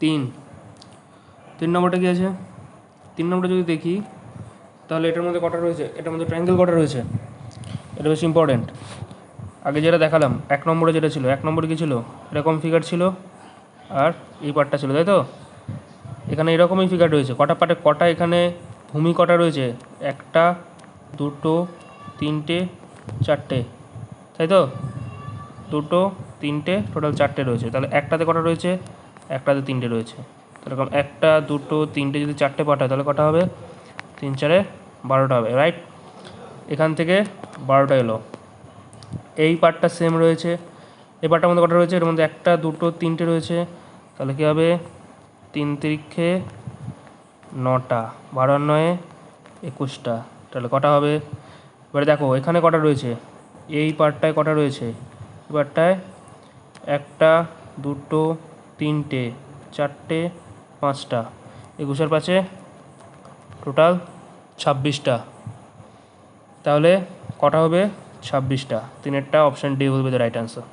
তিন। 3 নম্বরটা কী আছে? 3 নম্বরটা যদি দেখি তাহলে এটার মধ্যে কটা রয়েছে, এটার মধ্যে ট্রায়াঙ্গেল কটা রয়েছে, এটা বেশ ইম্পর্টেন্ট। আগে যেটা দেখালাম 1 নম্বরে যেটা ছিল, 1 নম্বরে কী ছিল, এরকম ফিগার ছিল আর এই পার্টটা ছিল, তাই তো? এখানে এরকমই ফিগার রয়েছে, কটা পার্টে কটা, এখানে ভূমি কটা রয়েছে, 1টা 2টো 3টে 4টে, তাই তো? 2টো 3টে, টোটাল 4টে রয়েছে। তাহলে একটাতে কটা রয়েছে, একটাতে 3টে রয়েছে। এরকম 1টা 2টো 3টে যদি 4টে পার্ট হয় তাহলে কটা হবে, 3 4-এ 12টা হবে, রাইট? এখান থেকে 12টা এলো। এই পার্টটা সেম রয়েছে, এই পার্টটার মধ্যে কটা রয়েছে, এর মধ্যে 1টা 2টো 3টে রয়েছে। তাহলে কী হবে, 3 তিরিক্ষে 9টা, 12 9-এ 21টা। তাহলে কটা হবে? এবারে দেখো এখানে কটা রয়েছে, এই পার্টটায় কটা রয়েছে, এই পার্টটায় 1টা 2টো 3টে 4টে 5টা, 21-এর 5-এ টোটাল 26টা। তাহলে কটা হবে, 26টা। 3-এরটা option D will be the right answer.